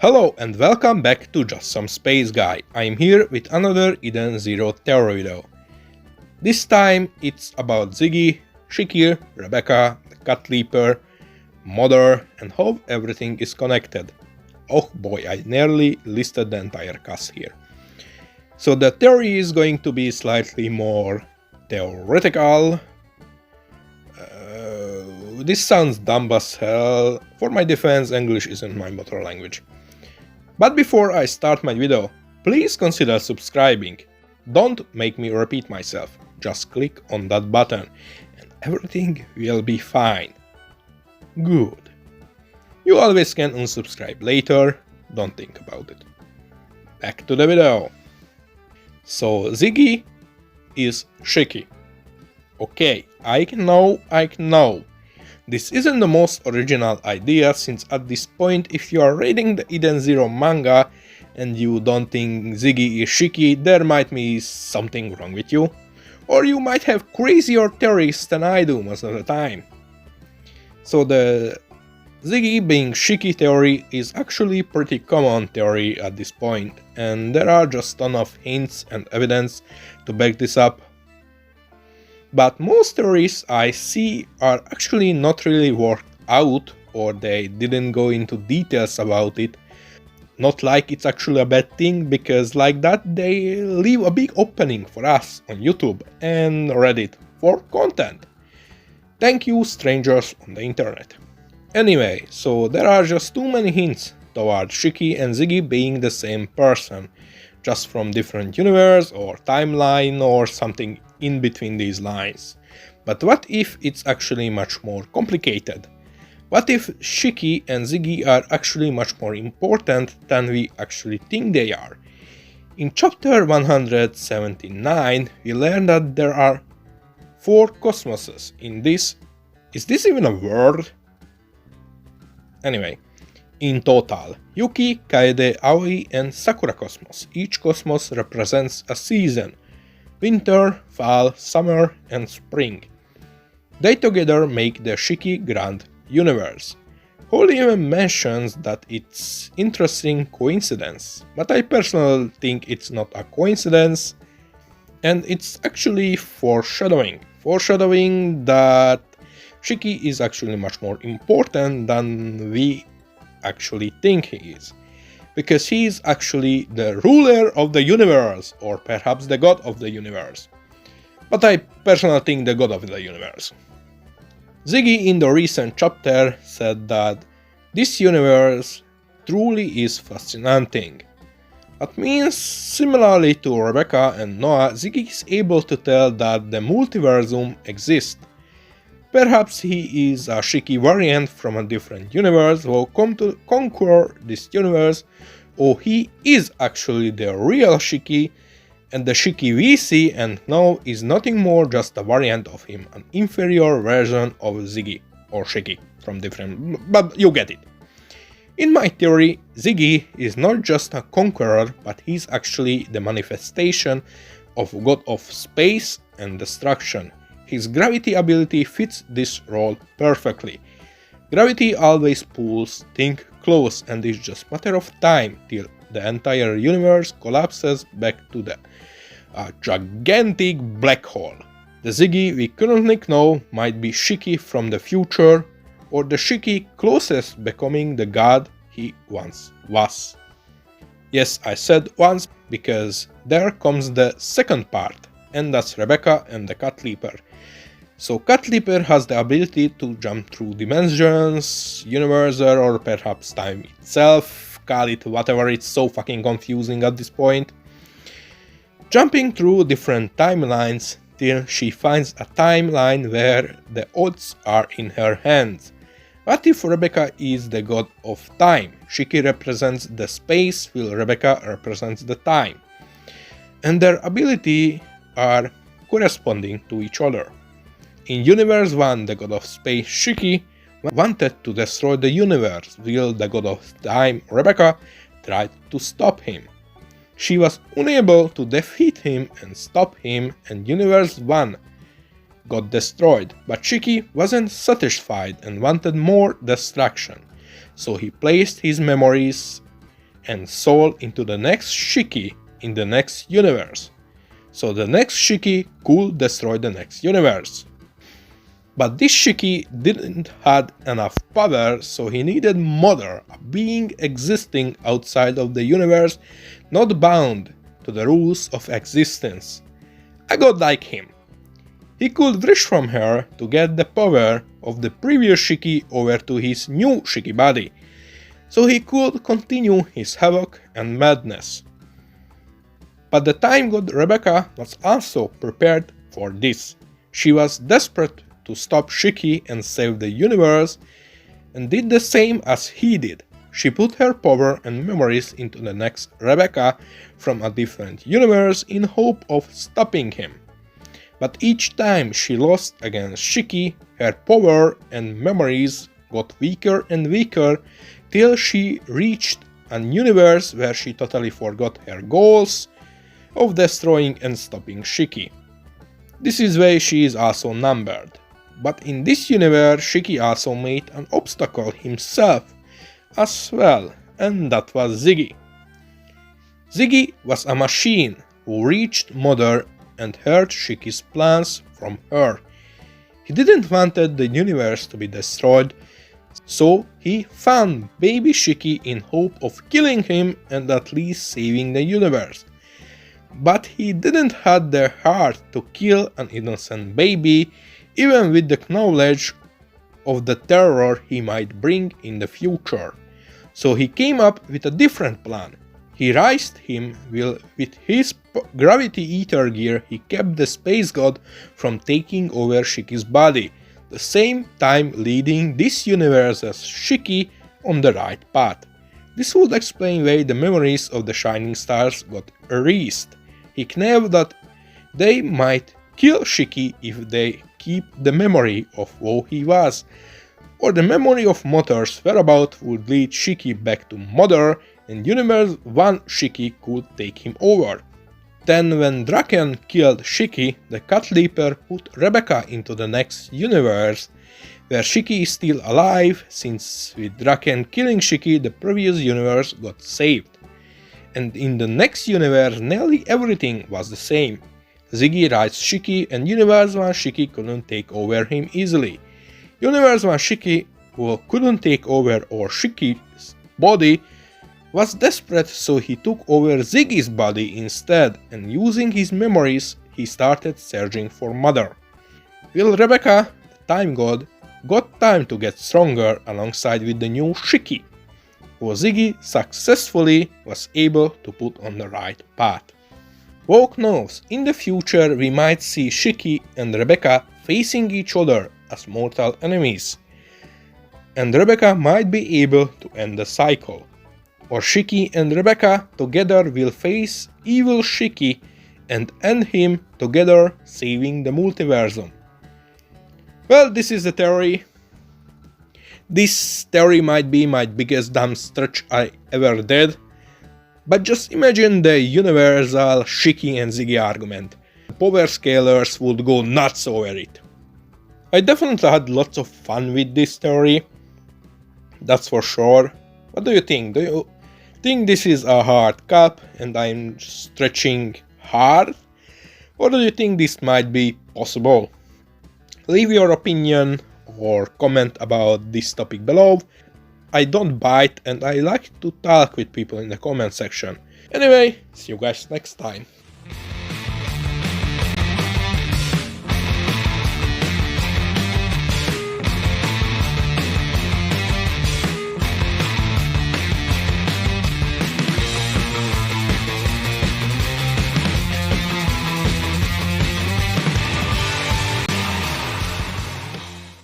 Hello and welcome back to Just Some Space Guy. I'm here with another Eden Zero Terror video. This time it's about Ziggy, Shiki, Rebecca, the Cat Leaper, Mother, and how everything is connected. Oh boy, I nearly listed the entire cast here. So the theory is going to be slightly more theoretical. This sounds dumb as hell. For my defense, English isn't my mother language. But before I start my video, please consider subscribing. Don't make me repeat myself, just click on that button and everything will be fine. Good. You always can unsubscribe later, don't think about it. Back to the video. So Ziggy is Shiki. Okay, I know. This isn't the most original idea, since at this point, if you are reading the Eden Zero manga and you don't think Ziggy is Shiki, there might be something wrong with you. Or you might have crazier theories than I do most of the time. So the Ziggy being Shiki theory is actually pretty common theory at this point, and there are just a ton of hints and evidence to back this up. But most theories I see are actually not really worked out, or they didn't go into details about it. Not like it's actually a bad thing, because like that they leave a big opening for us on YouTube and Reddit for content. Thank you, strangers on the internet. Anyway, so there are just too many hints toward Shiki and Ziggy being the same person, just from different universe or timeline or something in between these lines. But what if it's actually much more complicated? What if Shiki and Ziggy are actually much more important than we actually think they are? In chapter 179, we learn that there are 4 cosmoses in this. Is this even a word? Anyway, in total, Yuki, Kaede, Aoi, and Sakura Cosmos. Each cosmos represents a season: winter, fall, summer, and spring. They together make the Shiki Grand Universe. Hole even mentions that it's interesting coincidence, but I personally think it's not a coincidence, and it's actually foreshadowing that Shiki is actually much more important than we actually think he is, because he is actually the ruler of the universe, or perhaps the god of the universe. But I personally think the god of the universe. Ziggy in the recent chapter said that this universe truly is fascinating. That means, similarly to Rebecca and Noah, Ziggy is able to tell that the multiversum exists. Perhaps he is a Shiki variant from a different universe who come to conquer this universe, or he is actually the real Shiki, and the Shiki we see and know is nothing more just a variant of him, an inferior version of Ziggy, or Shiki, from different, but you get it. In my theory, Ziggy is not just a conqueror, but he's actually the manifestation of god of space and destruction. His gravity ability fits this role perfectly. Gravity always pulls things close, and it's just matter of time till the entire universe collapses back to the gigantic black hole. The Ziggy we currently know might be Shiki from the future, or the Shiki closest becoming the god he once was. Yes, I said once, because there comes the second part, and that's Rebecca and the Cat Leaper. So Cat Leaper has the ability to jump through dimensions, universe, or perhaps time itself, call it whatever, it's so fucking confusing at this point. Jumping through different timelines till she finds a timeline where the odds are in her hands. What if Rebecca is the god of time? Shiki represents the space while Rebecca represents the time. And their ability are corresponding to each other. In Universe 1, the god of space Shiki wanted to destroy the universe, while the god of time Rebecca tried to stop him. She was unable to defeat him and stop him, and Universe 1 got destroyed, but Shiki wasn't satisfied and wanted more destruction. So he placed his memories and soul into the next Shiki in the next universe, so the next Shiki could destroy the next universe. But this Shiki didn't have enough power, so he needed Mother, a being existing outside of the universe, not bound to the rules of existence. A god like him. He could wish from her to get the power of the previous Shiki over to his new Shiki body, so he could continue his havoc and madness. But the time god Rebecca was also prepared for this. She was desperate to stop Shiki and save the universe, and did the same as he did. She put her power and memories into the next Rebecca from a different universe in hope of stopping him. But each time she lost against Shiki, her power and memories got weaker and weaker till she reached a universe where she totally forgot her goals of destroying and stopping Shiki. This is why she is also numbered. But in this universe, Shiki also made an obstacle himself as well, and that was Ziggy. Ziggy was a machine who reached Mother and heard Shiki's plans from her. He didn't want the universe to be destroyed, so he found baby Shiki in hope of killing him and at least saving the universe. But he didn't have the heart to kill an innocent baby, even with the knowledge of the terror he might bring in the future. So he came up with a different plan. He raised him with his gravity eater gear. He kept the space god from taking over Shiki's body, the same time leading this universe's Shiki on the right path. This would explain why the memories of the shining stars got erased. He knew that they might kill Shiki if they keep the memory of who he was, or the memory of Mother's whereabouts would lead Shiki back to Mother, and Universe 1 Shiki could take him over. Then when Draken killed Shiki, the Cat Leaper put Rebecca into the next universe, where Shiki is still alive, since with Draken killing Shiki the previous universe got saved. And in the next universe nearly everything was the same. Ziggy raised Shiki and Universe 1 Shiki couldn't take over him easily. Universe 1 Shiki, who couldn't take over or Shiki's body, was desperate, so he took over Ziggy's body instead, and using his memories he started searching for Mother. Will Rebecca, the time god, got time to get stronger alongside with the new Shiki, who Ziggy successfully was able to put on the right path. Who knows, in the future we might see Shiki and Rebecca facing each other as mortal enemies, and Rebecca might be able to end the cycle. Or Shiki and Rebecca together will face evil Shiki and end him together, saving the multiversum. Well, this is the theory. This theory might be my biggest dumb stretch I ever did, but just imagine the universal Shiki and Ziggy argument. Power scalers would go nuts over it. I definitely had lots of fun with this theory, that's for sure. What do you think? Do you think this is a hard cap and I'm stretching hard? Or do you think this might be possible? Leave your opinion or comment about this topic below. I don't bite and I like to talk with people in the comment section. Anyway, see you guys next time.